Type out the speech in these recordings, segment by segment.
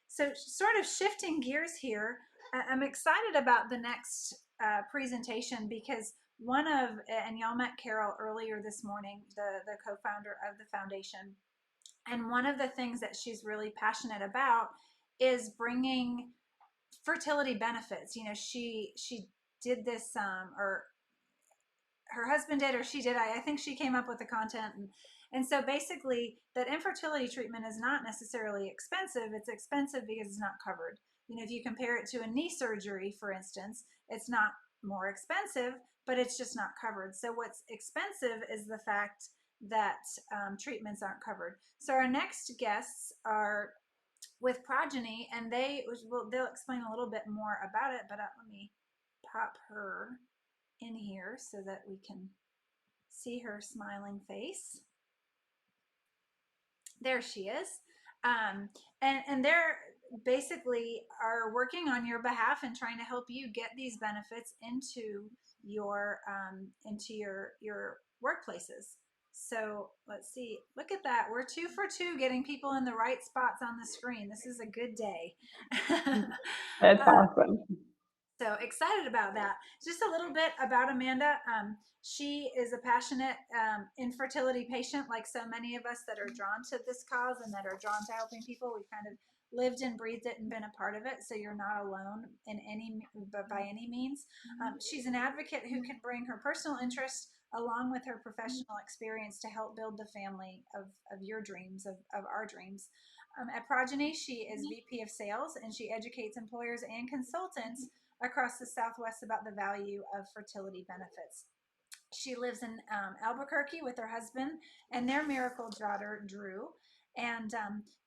So sort of shifting gears here, I'm excited about the next presentation because and y'all met Carol earlier this morning, the co-founder of the foundation. And one of the things that she's really passionate about is bringing fertility benefits. You know, she did this, or her husband did, or she did. I think she came up with the content, and so basically, that infertility treatment is not necessarily expensive. It's expensive because it's not covered. You know, if you compare it to a knee surgery, for instance, it's not more expensive, but it's just not covered. So what's expensive is the fact that treatments aren't covered. So our next guests are with Progyny, and they'll explain a little bit more about it. But let me pop her in here so that we can see her smiling face. There she is. And they're basically are working on your behalf and trying to help you get these benefits into your workplaces. So let's see. Look at that. We're 2 for 2 getting people in the right spots on the screen. This is a good day. That's awesome. So excited about that. Just a little bit about Amanda. She is a passionate infertility patient, like so many of us that are drawn to this cause and that are drawn to helping people. We've kind of lived and breathed it and been a part of it, so you're not alone by any means. She's an advocate who can bring her personal interest along with her professional experience to help build the family of your dreams, of our dreams. At Progyny, she is VP of Sales, and she educates employers and consultants across the Southwest about the value of fertility benefits. She lives in Albuquerque with her husband and their miracle daughter, Drew. And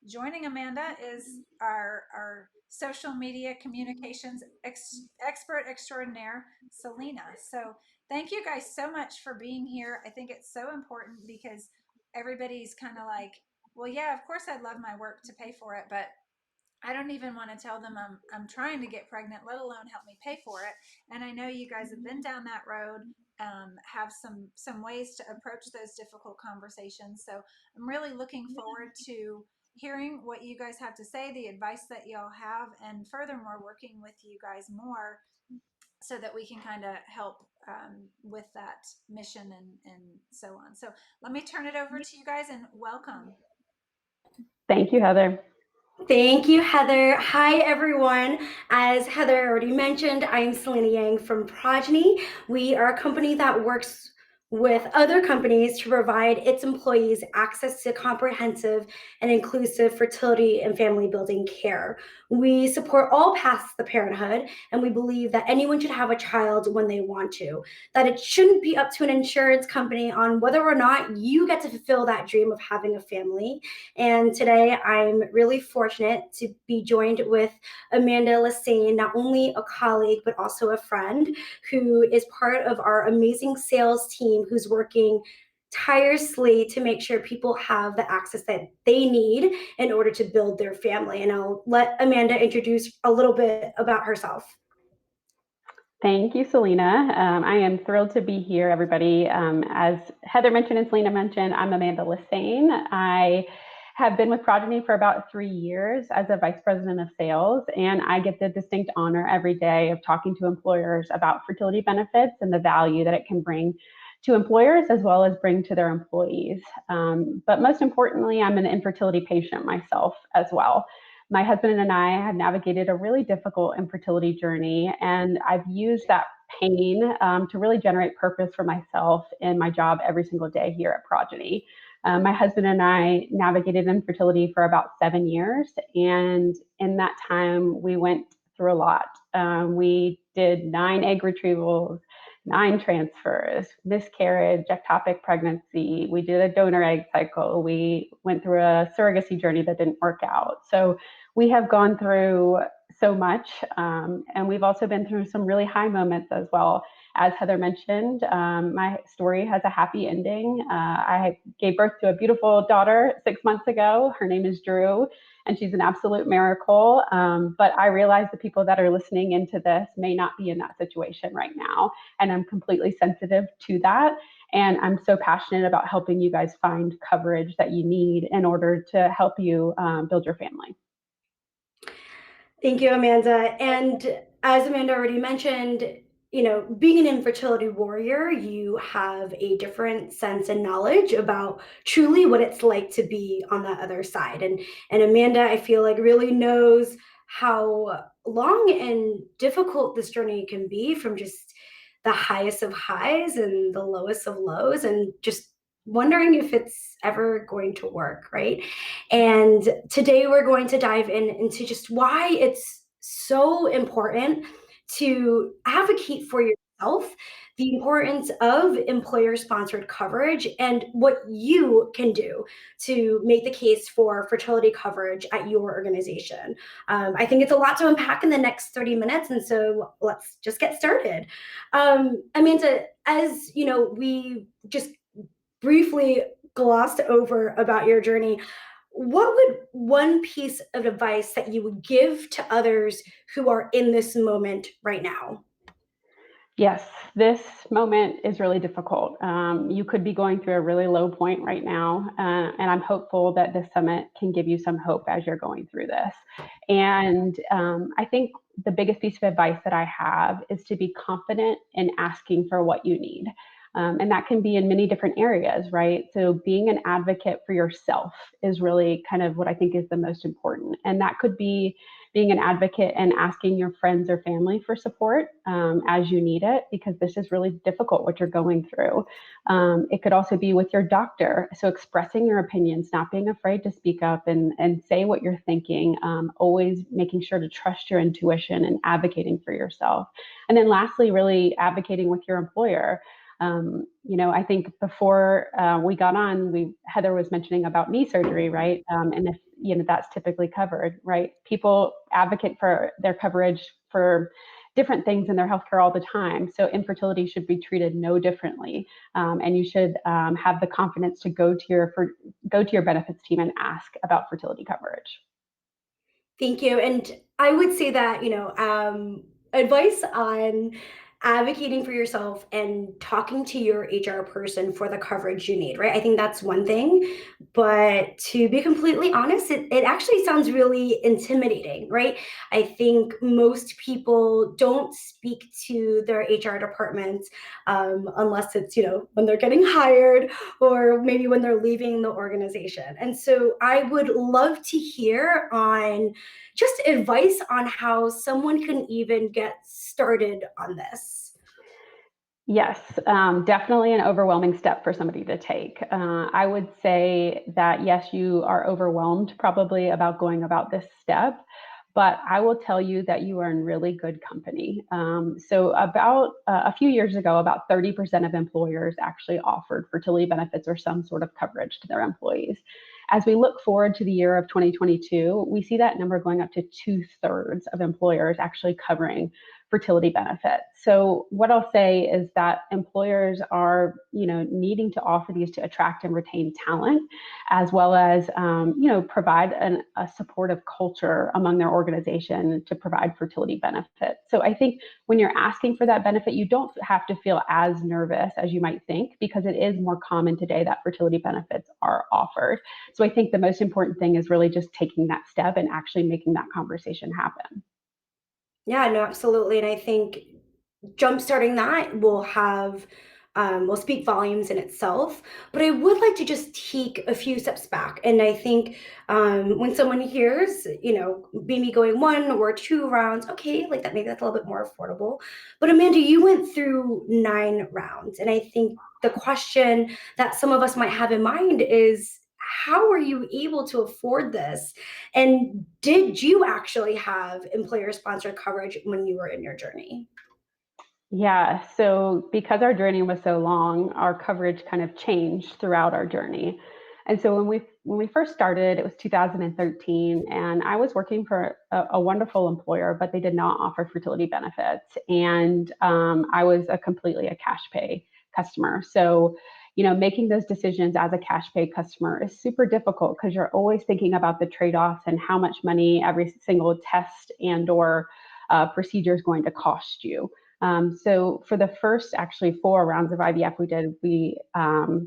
joining Amanda is our social media communications expert extraordinaire, Selena. So thank you guys so much for being here. I think it's so important because everybody's kind of like, well, yeah, of course I'd love my work to pay for it, but I don't even want to tell them I'm trying to get pregnant, let alone help me pay for it. And I know you guys have been down that road, have some ways to approach those difficult conversations. So I'm really looking forward to hearing what you guys have to say, the advice that y'all have, and furthermore working with you guys more so that we can kind of help with that mission and so on. So let me turn it over to you guys and welcome. Thank you, Heather. Thank you, Heather. Hi, everyone. As Heather already mentioned, I'm Selena Yang from Progyny. We are a company that works with other companies to provide its employees access to comprehensive and inclusive fertility and family building care. We support all paths to parenthood, and we believe that anyone should have a child when they want to, that it shouldn't be up to an insurance company on whether or not you get to fulfill that dream of having a family. And today I'm really fortunate to be joined with Amanda Lesesne, not only a colleague, but also a friend who is part of our amazing sales team who's working tirelessly to make sure people have the access that they need in order to build their family. And I'll let Amanda introduce a little bit about herself. Thank you, Selena. I am thrilled to be here, everybody. As Heather mentioned and Selena mentioned, I'm Amanda Lesesne. I have been with Progyny for about 3 years as a vice president of sales, and I get the distinct honor every day of talking to employers about fertility benefits and the value that it can bring to employers as well as bring to their employees. But most importantly, I'm an infertility patient myself as well. My husband and I have navigated a really difficult infertility journey, and I've used that pain to really generate purpose for myself in my job every single day here at Progyny. My husband and I navigated infertility for about 7 years, and in that time, we went through a lot. We did 9 egg retrievals, 9 transfers, miscarriage, ectopic pregnancy. We did a donor egg cycle. We went through a surrogacy journey that didn't work out. So we have gone through so much, and we've also been through some really high moments as well. As Heather mentioned, my story has a happy ending. I gave birth to a beautiful daughter 6 months ago. Her name is Drew, and she's an absolute miracle. But I realize the people that are listening into this may not be in that situation right now. And I'm completely sensitive to that. And I'm so passionate about helping you guys find coverage that you need in order to help you build your family. Thank you, Amanda. And as Amanda already mentioned, being an infertility warrior, you have a different sense and knowledge about truly what it's like to be on the other side. And Amanda, I feel like really knows how long and difficult this journey can be, from just the highest of highs and the lowest of lows, and just wondering if it's ever going to work, right? And today we're going to dive into just why it's so important to advocate for yourself, the importance of employer sponsored coverage, and what you can do to make the case for fertility coverage at your organization. I think it's a lot to unpack in the next 30 minutes, and so let's just get started. Amanda, as you know, we just briefly glossed over about your journey. What would one piece of advice that you would give to others who are in this moment right now? Yes, this moment is really difficult. You could be going through a really low point right now, and I'm hopeful that this summit can give you some hope as you're going through this. And I think the biggest piece of advice that I have is to be confident in asking for what you need. And that can be in many different areas, right? So being an advocate for yourself is really kind of what I think is the most important. And that could be being an advocate and asking your friends or family for support as you need it, because this is really difficult what you're going through. It could also be with your doctor. So expressing your opinions, not being afraid to speak up and say what you're thinking, always making sure to trust your intuition and advocating for yourself. And then lastly, really advocating with your employer. I think before we got on, Heather was mentioning about knee surgery, right? And if that's typically covered, right? People advocate for their coverage for different things in their healthcare all the time. So infertility should be treated no differently, and you should have the confidence to go to your benefits team and ask about fertility coverage. Thank you. And I would say that, advice on advocating for yourself and talking to your HR person for the coverage you need, right? I think that's one thing. But to be completely honest, it actually sounds really intimidating, right? I think most people don't speak to their HR departments unless it's, when they're getting hired, or maybe when they're leaving the organization. And so I would love to hear on just advice on how someone can even get started on this. Yes, definitely an overwhelming step for somebody to take. I would say that yes, you are overwhelmed probably about going about this step, but I will tell you that you are in really good company. So about a few years ago, about 30% of employers actually offered fertility benefits or some sort of coverage to their employees. As we look forward to the year of 2022, we see that number going up to 2/3 of employers actually covering fertility benefits. So what I'll say is that employers are, needing to offer these to attract and retain talent, as well as, provide a supportive culture among their organization to provide fertility benefits. So I think when you're asking for that benefit, you don't have to feel as nervous as you might think, because it is more common today that fertility benefits are offered. So I think the most important thing is really just taking that step and actually making that conversation happen. Yeah, no, absolutely. And I think jumpstarting that will speak volumes in itself. But I would like to just take a few steps back. And I think when someone hears, maybe going one or two rounds, okay, like that, maybe that's a little bit more affordable. But Amanda, you went through 9 rounds. And I think the question that some of us might have in mind is, how were you able to afford this? And did you actually have employer sponsored coverage when you were in your journey? Yeah, so because our journey was so long, our coverage kind of changed throughout our journey. And so when we first started, it was 2013, and I was working for a wonderful employer, but they did not offer fertility benefits, and I was completely a cash pay customer. So, making those decisions as a cash pay customer is super difficult, because you're always thinking about the trade-offs and how much money every single test and/or procedure is going to cost you. So for the first actually 4 rounds of IVF we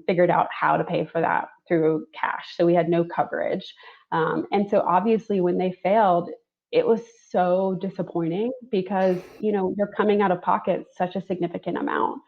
figured out how to pay for that through cash. So we had no coverage. And so obviously when they failed, it was so disappointing because, you're coming out of pocket such a significant amount.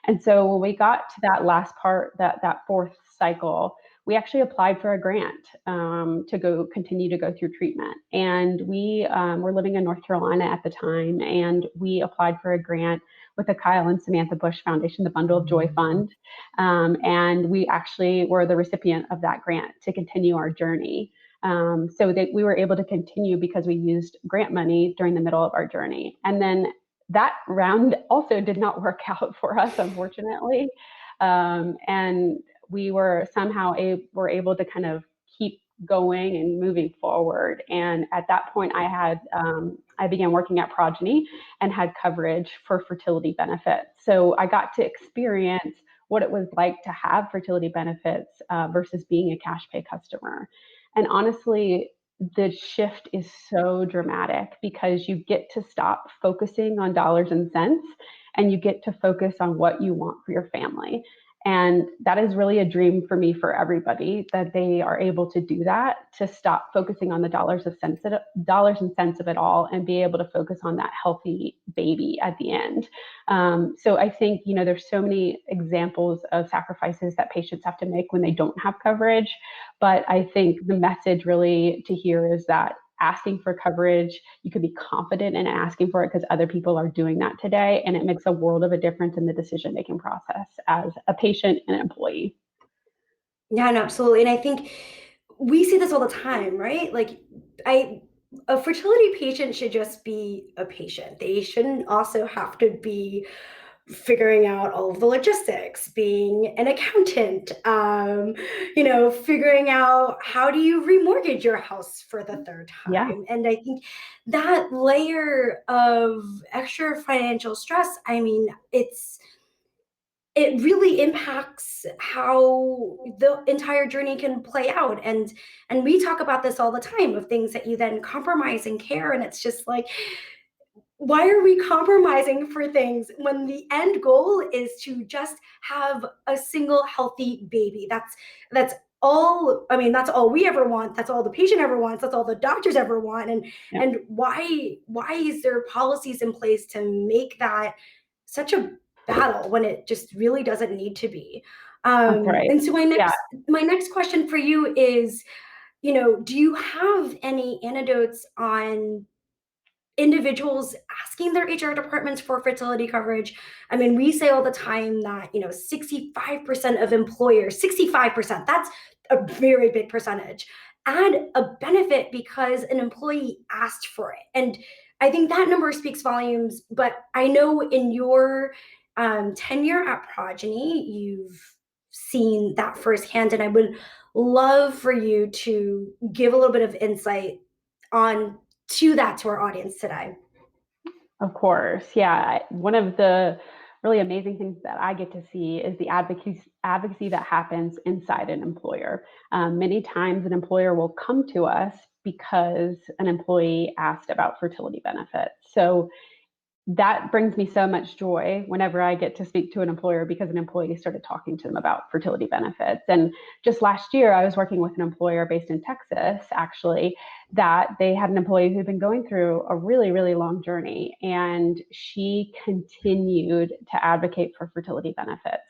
And so when we got to that last part, that fourth cycle, we actually applied for a grant to go continue to go through treatment. And we were living in North Carolina at the time, and we applied for a grant with the Kyle and Samantha Bush Foundation, the Bundle of Joy Fund. And we actually were the recipient of that grant to continue our journey. So that we were able to continue because we used grant money during the middle of our journey. And then that round also did not work out for us, unfortunately. And we were somehow were able to kind of keep going and moving forward. And at that point, I began working at Progyny and had coverage for fertility benefits. So I got to experience what it was like to have fertility benefits versus being a cash pay customer. And honestly, the shift is so dramatic because you get to stop focusing on dollars and cents and you get to focus on what you want for your family. And that is really a dream for me, for everybody, that they are able to do that, to stop focusing on the dollars and cents of it all and be able to focus on that healthy baby at the end. So I think, there's so many examples of sacrifices that patients have to make when they don't have coverage. But I think the message really to hear is that asking for coverage, you can be confident in asking for it because other people are doing that today. And it makes a world of a difference in the decision-making process as a patient and employee. Yeah, no, absolutely. And I think we see this all the time, right? Like, a fertility patient should just be a patient. They shouldn't also have to be figuring out all of the logistics, being an accountant, figuring out how do you remortgage your house for the third Yeah, time. And I think that layer of extra financial stress, I mean, it really impacts how the entire journey can play out. And we talk about this all the time, of things that you then compromise in care, and it's just like, why are we compromising for things when the end goal is to just have a single healthy baby? That's all. I mean, that's all we ever want. That's all the patient ever wants. That's all the doctors ever want. And yeah, and why is there policies in place to make that such a battle when it just really doesn't need to be? that's right. And so Yeah, my next question for you is, do you have any anecdotes on individuals asking their HR departments for fertility coverage? I mean, we say all the time that, 65% of employers, 65%, that's a very big percentage, add a benefit because an employee asked for it. And I think that number speaks volumes. But I know in your tenure at Progyny, you've seen that firsthand. And I would love for you to give a little bit of insight on to our audience today. of course. Yeah. One of the really amazing things that I get to see is the advocacy that happens inside an employer. Many times an employer will come to us because an employee asked about fertility benefits. So that brings me so much joy whenever I get to speak to an employer because an employee started talking to them about fertility benefits. And just last year, I was working with an employer based in Texas, actually, that they had an employee who'd been going through a really, really long journey. And she continued to advocate for fertility benefits.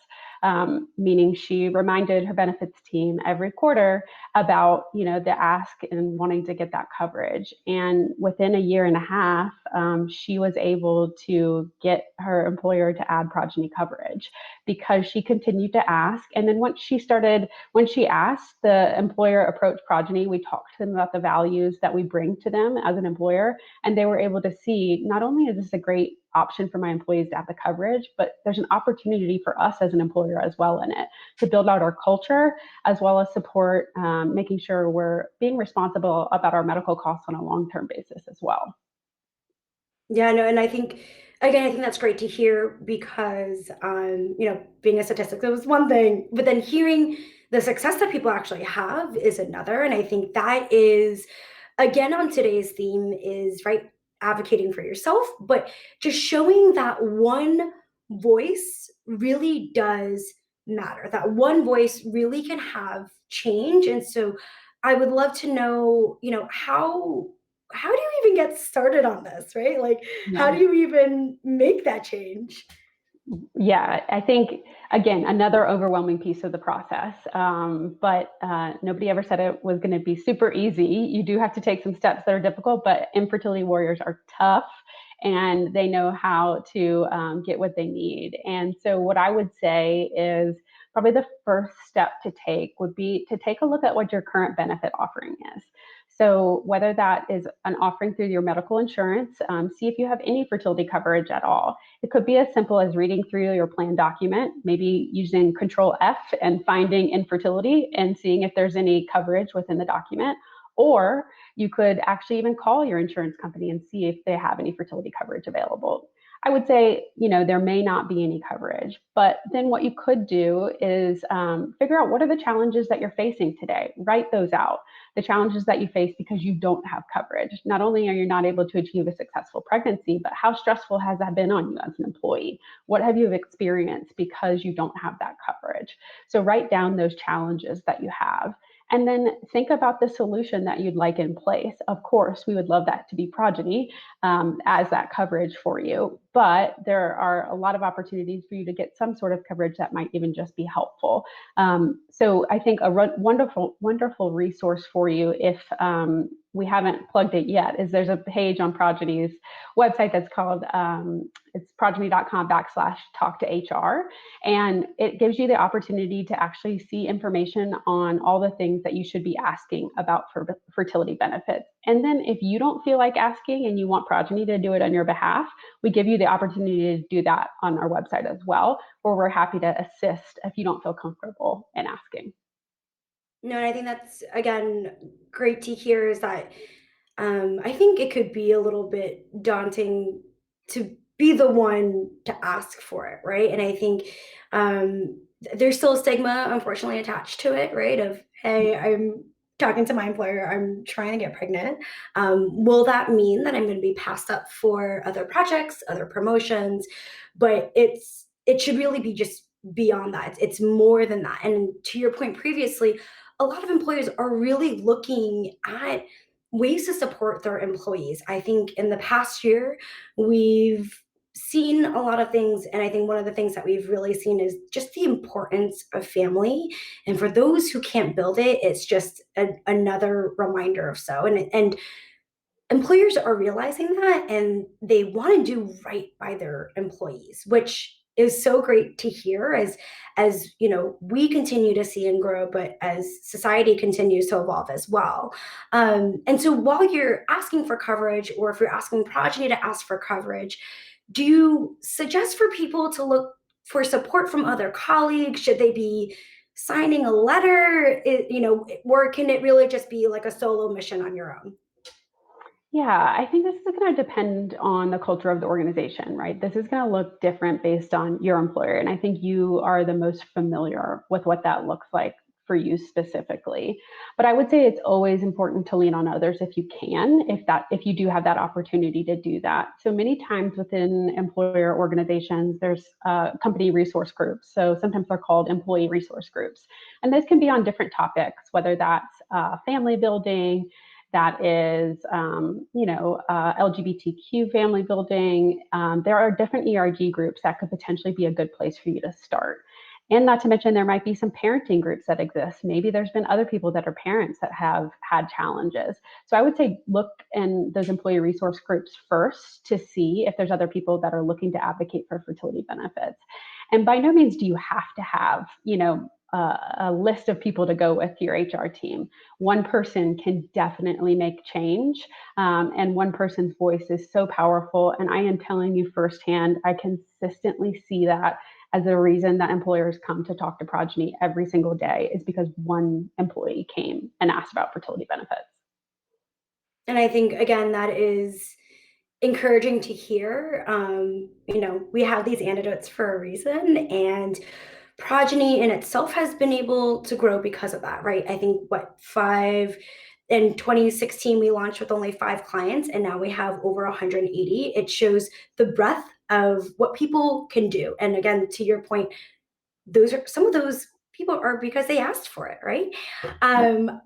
Meaning she reminded her benefits team every quarter about the ask and wanting to get that coverage. And within a year and a half, she was able to get her employer to add Progyny coverage because she continued to ask. And then when she asked, the employer approached Progyny. We talked to them about the values that we bring to them as an employer, and they were able to see, not only is this a great option for my employees to have the coverage, but there's an opportunity for us as an employer as well in it to build out our culture, as well as support making sure we're being responsible about our medical costs on a long-term basis as well. Yeah, no, and I think, again, I think that's great to hear because, being a statistic, that was one thing, but then hearing the success that people actually have is another. And I think that is, again, on today's theme is, right, advocating for yourself, but just showing that one voice really does matter. That one voice really can have change. And so I would love to know, how do you even get started on this, right? Like, how Yeah. do you even make that change? Yeah, I think, again, another overwhelming piece of the process. But nobody ever said it was going to be super easy. You do have to take some steps that are difficult, but infertility warriors are tough and they know how to get what they need. And so, what I would say is probably the first step to take would be to take a look at what your current benefit offering is. So, whether that is an offering through your medical insurance, see if you have any fertility coverage at all. It could be as simple as reading through your plan document, maybe using Control F and finding infertility and seeing if there's any coverage within the document. Or you could actually even call your insurance company and see if they have any fertility coverage available. I would say, there may not be any coverage, but then what you could do is figure out what are the challenges that you're facing today. Write those out, the challenges that you face because you don't have coverage. Not only are you not able to achieve a successful pregnancy, but how stressful has that been on you as an employee? What have you experienced because you don't have that coverage? So write down those challenges that you have. And then think about the solution that you'd like in place. Of course, we would love that to be Progyny as that coverage for you, but there are a lot of opportunities for you to get some sort of coverage that might even just be helpful. So I think a wonderful, wonderful resource for you, if we haven't plugged it yet, is there's a page on Progyny's website that's called it's progyny.com/talk to HR. And it gives you the opportunity to actually see information on all the things that you should be asking about for fertility benefits. And then if you don't feel like asking and you want Progyny to do it on your behalf, we give you the opportunity to do that on our website as well, where we're happy to assist if you don't feel comfortable in asking. No, and I think that's, again, great to hear is that I think it could be a little bit daunting to be the one to ask for it, right? And I think there's still a stigma, unfortunately, attached to it, right? Of, hey, I'm talking to my employer, I'm trying to get pregnant. Will that mean that I'm going to be passed up for other projects, other promotions? But it should really be just beyond that. It's more than that. And to your point previously, a lot of employers are really looking at ways to support their employees. I think in the past year, we've seen a lot of things. And I think one of the things that we've really seen is just the importance of family. And for those who can't build it, it's just another reminder of so. And employers are realizing that and they want to do right by their employees, which is so great to hear as we continue to see and grow, but as society continues to evolve as well. And so while you're asking for coverage, or if you're asking Progyny to ask for coverage, do you suggest for people to look for support from other colleagues? Should they be signing a letter, or can it really just be like a solo mission on your own? Yeah, I think this is going to depend on the culture of the organization, right? This is going to look different based on your employer. And I think you are the most familiar with what that looks like for you specifically. But I would say it's always important to lean on others if you can, if you do have that opportunity to do that. So many times within employer organizations, there's company resource groups. So sometimes they're called employee resource groups. And this can be on different topics, whether that's family building, that is, LGBTQ family building. There are different ERG groups that could potentially be a good place for you to start. And not to mention, there might be some parenting groups that exist. Maybe there's been other people that are parents that have had challenges. So I would say look in those employee resource groups first to see if there's other people that are looking to advocate for fertility benefits. And by no means do you have to have, a list of people to go with your HR team. One person can definitely make change, and one person's voice is so powerful. And I am telling you firsthand, I consistently see that as a reason that employers come to talk to Progyny every single day is because one employee came and asked about fertility benefits. And I think, again, that is encouraging to hear. We have these antidotes for a reason, and Progyny in itself has been able to grow because of that, right? I think in 2016 we launched with only 5 clients, and now we have over 180. It shows the breadth of what people can do. And again, to your point, some of those people are because they asked for it, right? Yep.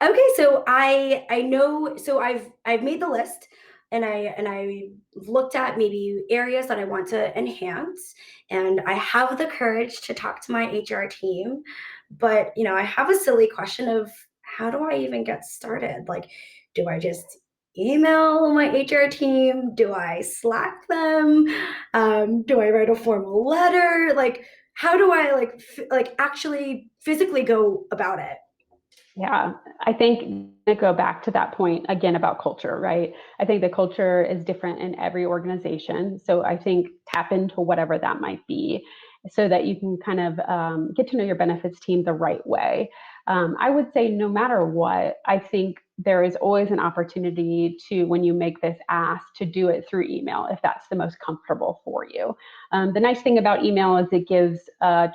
Okay, so I know, so I've made the list and I looked at maybe areas that I want to enhance, and I have the courage to talk to my HR team. But I have a silly question of, how do I even get started? Like, do I just email my HR team? Do I Slack them? Do I write a formal letter? Like, how do I actually physically go about it? Yeah, I think to go back to that point again about culture, right? I think the culture is different in every organization. So I think tap into whatever that might be so that you can kind of get to know your benefits team the right way. I would say no matter what, I think there is always an opportunity to, when you make this ask, to do it through email if that's the most comfortable for you. The nice thing about email is it gives a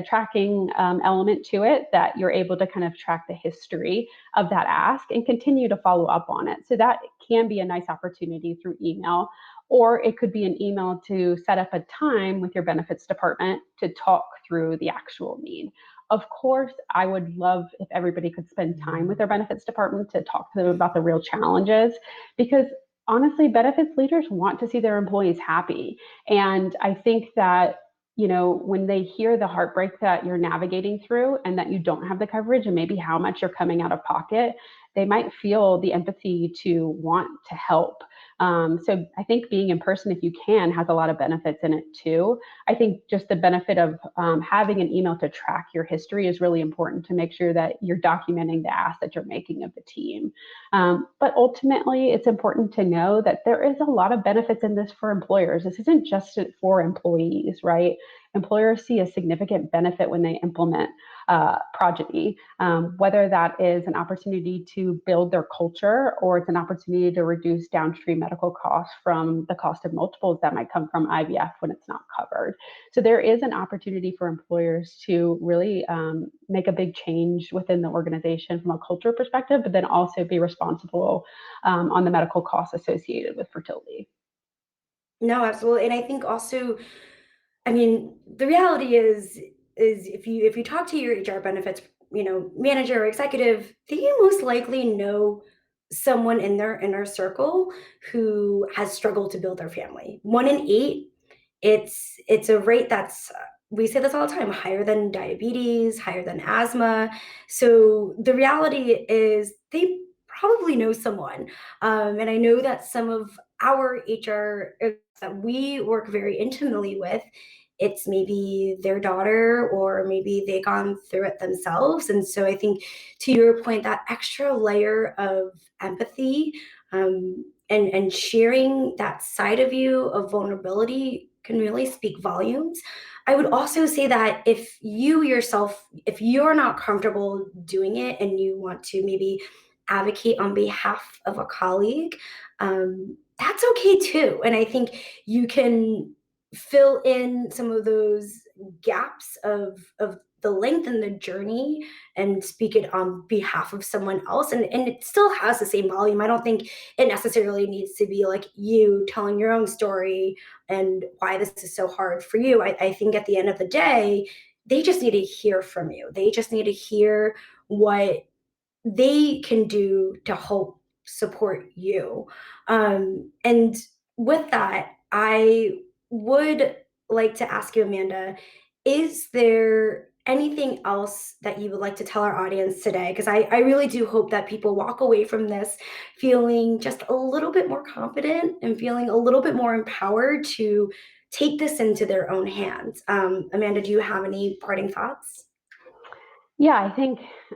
tracking element to it that you're able to kind of track the history of that ask and continue to follow up on it. So that can be a nice opportunity through email, or it could be an email to set up a time with your benefits department to talk through the actual need. Of course, I would love if everybody could spend time with their benefits department to talk to them about the real challenges, because honestly, benefits leaders want to see their employees happy. And I think that when they hear the heartbreak that you're navigating through and that you don't have the coverage and maybe how much you're coming out of pocket, they might feel the empathy to want to help. So I think being in person, if you can, has a lot of benefits in it too. I think just the benefit of having an email to track your history is really important to make sure that you're documenting the ask that you're making of the team. But ultimately, it's important to know that there is a lot of benefits in this for employers. This isn't just for employees, right? Employers see a significant benefit when they implement Progyny, whether that is an opportunity to build their culture or it's an opportunity to reduce downstream medical costs from the cost of multiples that might come from IVF when it's not covered. So there is an opportunity for employers to really make a big change within the organization from a culture perspective, but then also be responsible on the medical costs associated with fertility. No, absolutely. And I think also, I mean, the reality is if you talk to your HR benefits, manager or executive, they most likely know someone in their inner circle who has struggled to build their family. 1 in 8, it's a rate that's, we say this all the time, higher than diabetes, higher than asthma. So the reality is they probably know someone. And I know that some of our HR that we work very intimately with, it's maybe their daughter or maybe they gone through it themselves. And so I think, to your point, that extra layer of empathy, and sharing that side of you of vulnerability can really speak volumes. I would also say that if you yourself, if you're not comfortable doing it and you want to maybe advocate on behalf of a colleague, that's okay too. And I think you can fill in some of those gaps of the length and the journey and speak it on behalf of someone else. And it still has the same volume. I don't think it necessarily needs to be like you telling your own story and why this is so hard for you. I think at the end of the day, they just need to hear from you. They just need to hear what they can do to help support you. And with that, I would like to ask you, Amanda, is there anything else that you would like to tell our audience today? Because I really do hope that people walk away from this feeling just a little bit more confident and feeling a little bit more empowered to take this into their own hands. Amanda, do you have any parting thoughts? Yeah,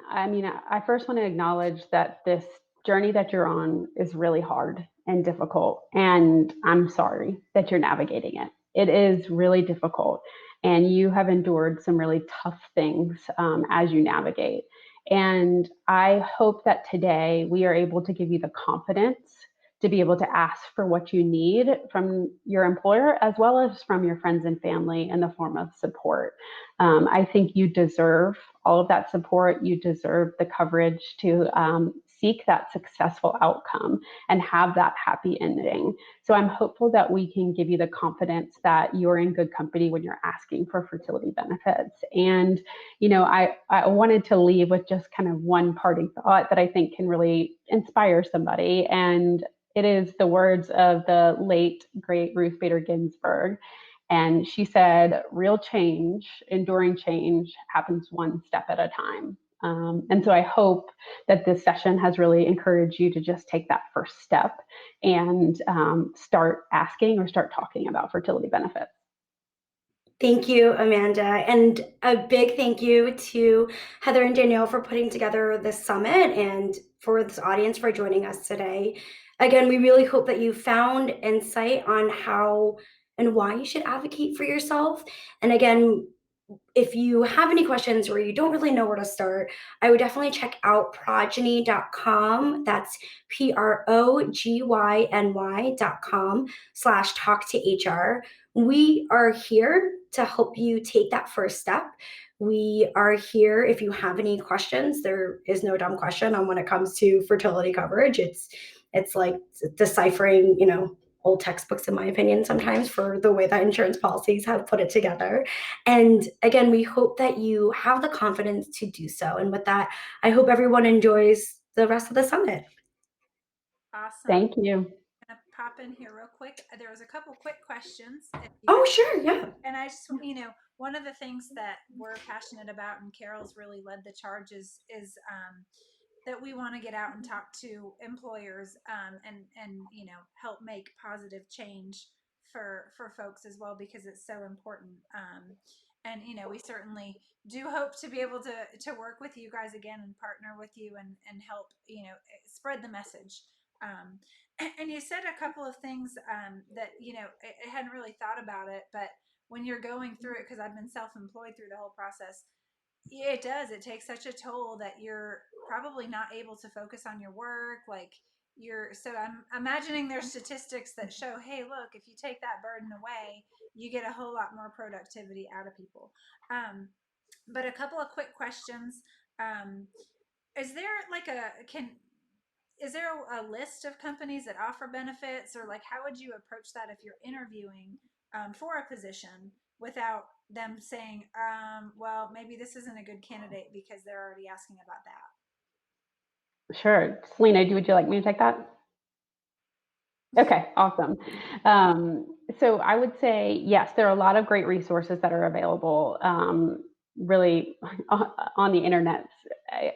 I mean, I first want to acknowledge that this journey that you're on is really hard and difficult. And I'm sorry that you're navigating it. It is really difficult. And you have endured some really tough things as you navigate. And I hope that today we are able to give you the confidence to be able to ask for what you need from your employer as well as from your friends and family in the form of support. I think you deserve all of that support. You deserve the courage to seek that successful outcome and have that happy ending. So I'm hopeful that we can give you the confidence that you're in good company when you're asking for fertility benefits. And, I wanted to leave with just kind of one parting thought that I think can really inspire somebody. And It is the words of the late, great Ruth Bader Ginsburg. And she said, real change, enduring change happens one step at a time. And so I hope that this session has really encouraged you to just take that first step and start asking or start talking about fertility benefits. Thank you, Amanda. And a big thank you to Heather and Danielle for putting together this summit and for this audience for joining us today. Again, we really hope that you found insight on how and why you should advocate for yourself. And again, if you have any questions or you don't really know where to start, I would definitely check out progyny.com. That's progyny.com/talk to HR. We are here to help you take that first step. We are here if you have any questions. There is no dumb question on when it comes to fertility coverage. It's like deciphering, old textbooks, in my opinion, sometimes, for the way that insurance policies have put it together. And again, we hope that you have the confidence to do so. And with that, I hope everyone enjoys the rest of the summit. Awesome. Thank you. I'm gonna pop in here real quick. There was a couple quick questions. Oh, sure, yeah. And I just, one of the things that we're passionate about, and Carol's really led the charge, is that we want to get out and talk to employers and help make positive change for folks as well, because it's so important. And we certainly do hope to be able to work with you guys again and partner with you and help spread the message. And you said a couple of things that I hadn't really thought about it, but when you're going through it, because I've been self-employed through the whole process, it does. It takes such a toll that you're probably not able to focus on your work. So I'm imagining there's statistics that show, hey, look, if you take that burden away, you get a whole lot more productivity out of people. But a couple of quick questions. Is there is there a list of companies that offer benefits, or how would you approach that if you're interviewing for a position without them saying, well, maybe this isn't a good candidate because they're already asking about that? Sure. Selena, would you like me to take that? Okay, awesome. So I would say, yes, there are a lot of great resources that are available really on the internet,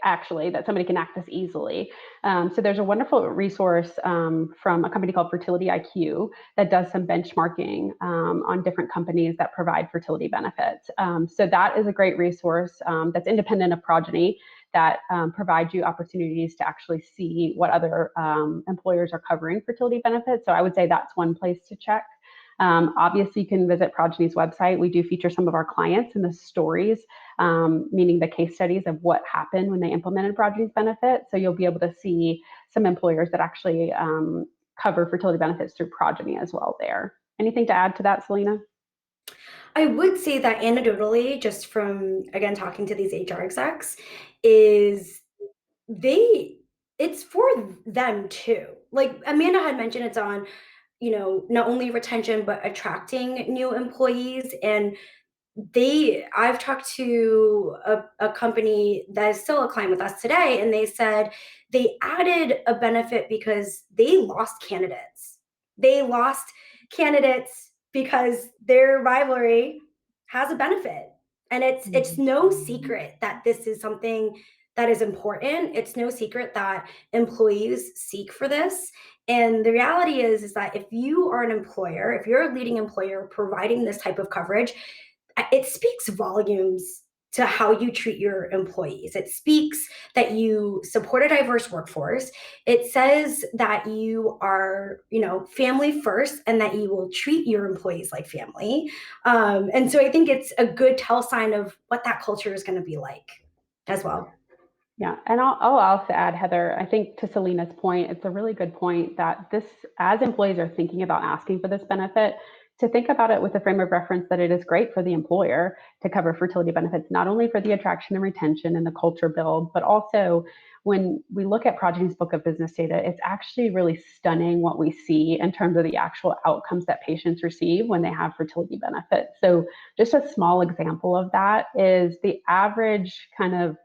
actually, that somebody can access easily. So there's a wonderful resource from a company called Fertility IQ that does some benchmarking on different companies that provide fertility benefits. So that is a great resource that's independent of Progyny, that provides you opportunities to actually see what other employers are covering fertility benefits. So I would say that's one place to check. Obviously, you can visit Progyny's website. We do feature some of our clients in the stories, meaning the case studies of what happened when they implemented Progyny's benefits. So you'll be able to see some employers that actually cover fertility benefits through Progyny as well there. Anything to add to that, Selena? I would say that anecdotally, just from, again, talking to these HR execs, is it's for them too. Like Amanda had mentioned, it's on, not only retention, but attracting new employees. And I've talked to a company that is still a client with us today, and they said they added a benefit because they lost candidates. They lost candidates because their rivalry has a benefit. And it's no secret that this is something that is important. It's no secret that employees seek for this. And the reality is that if you are an employer, if you're a leading employer providing this type of coverage, it speaks volumes to how you treat your employees. It speaks that you support a diverse workforce. It says that you are, family first, and that you will treat your employees like family. And so I think it's a good tell sign of what that culture is going to be like as well. Yeah, and I'll also add, Heather, I think to Selena's point, it's a really good point that as employees are thinking about asking for this benefit, to think about it with a frame of reference that it is great for the employer to cover fertility benefits, not only for the attraction and retention and the culture build, but also when we look at Progyny's book of business data, it's actually really stunning what we see in terms of the actual outcomes that patients receive when they have fertility benefits. So just a small example of that is the average kind of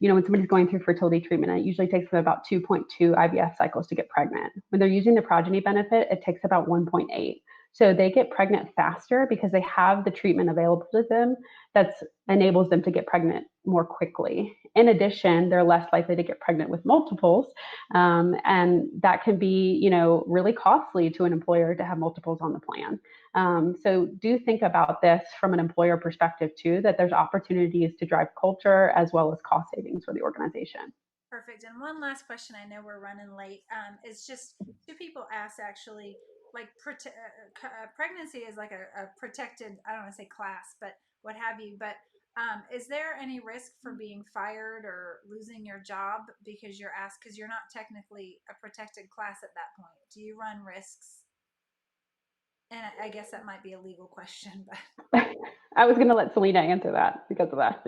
when somebody's going through fertility treatment, it usually takes them about 2.2 IVF cycles to get pregnant. When they're using the Progyny benefit, it takes about 1.8. So they get pregnant faster because they have the treatment available to them that enables them to get pregnant more quickly. In addition, they're less likely to get pregnant with multiples, and that can be, really costly to an employer to have multiples on the plan. So do think about this from an employer perspective too, that there's opportunities to drive culture as well as cost savings for the organization. Perfect. And one last question, I know we're running late. It's just two people asked actually, like pregnancy is like a protected, I don't want to say class, but what have you. But is there any risk for being fired or losing your job because you're asked, because you're not technically a protected class at that point? Do you run risks? And I guess that might be a legal question, but I was going to let Selena answer that because of that.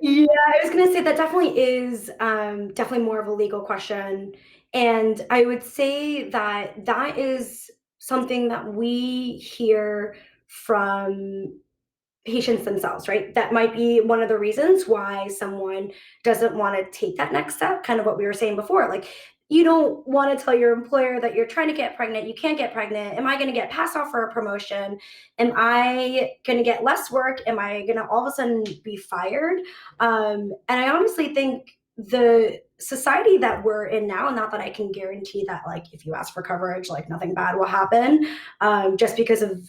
Yeah, I was gonna say that definitely is definitely more of a legal question, and I would say that that is something that we hear from patients themselves, right? That might be one of the reasons why someone doesn't want to take that next step, kind of what we were saying before. Like, you don't want to tell your employer that you're trying to get pregnant, you can't get pregnant. Am I going to get passed off for a promotion? Am I going to get less work? Am I going to all of a sudden be fired? And I honestly think the society that we're in now, not that I can guarantee that, like, if you ask for coverage, like, nothing bad will happen, just because of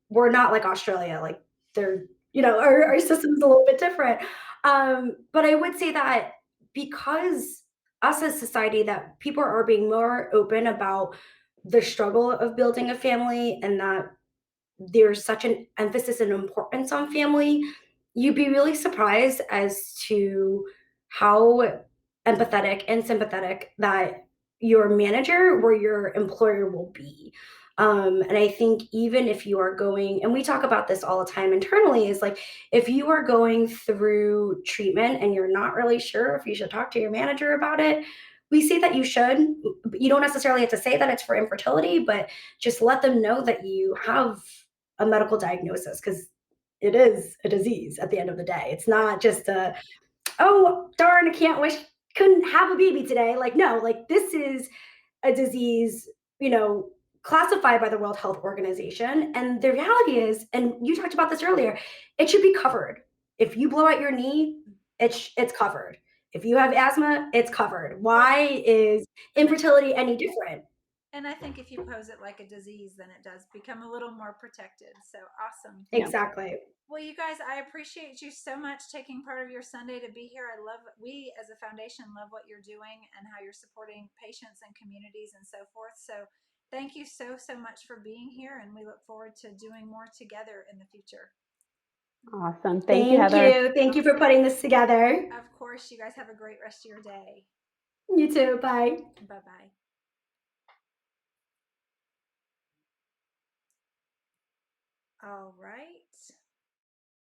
we're not like Australia, like, they're, our system's a little bit different. But I would say that because us as society, that people are being more open about the struggle of building a family, and that there's such an emphasis and importance on family, you'd be really surprised as to how empathetic and sympathetic that your manager or your employer will be. And I think even if you are going, and we talk about this all the time internally, is like, if you are going through treatment and you're not really sure if you should talk to your manager about it, we say that you should. You don't necessarily have to say that it's for infertility, but just let them know that you have a medical diagnosis, because it is a disease at the end of the day. It's not just a, oh, darn, I can't wish, couldn't have a baby today. Like, no, like, this is a disease, you know, classified by the World Health Organization. And the reality is, and you talked about this earlier, it should be covered. If you blow out your knee, it's covered. If you have asthma, it's covered. Why is infertility any different? and I think if you pose it like a disease, then it does become a little more protected. So awesome. Yeah. Exactly. Well, you guys, I appreciate you so much taking part of your Sunday to be here. We as a foundation love what you're doing and how you're supporting patients and communities and so forth. So thank you so much for being here. And we look forward to doing more together in the future. Awesome. Thank you, Thank Heather. you. Thank you for putting this together. Of course, you guys have a great rest of your day. You too. Bye. Bye bye. All right.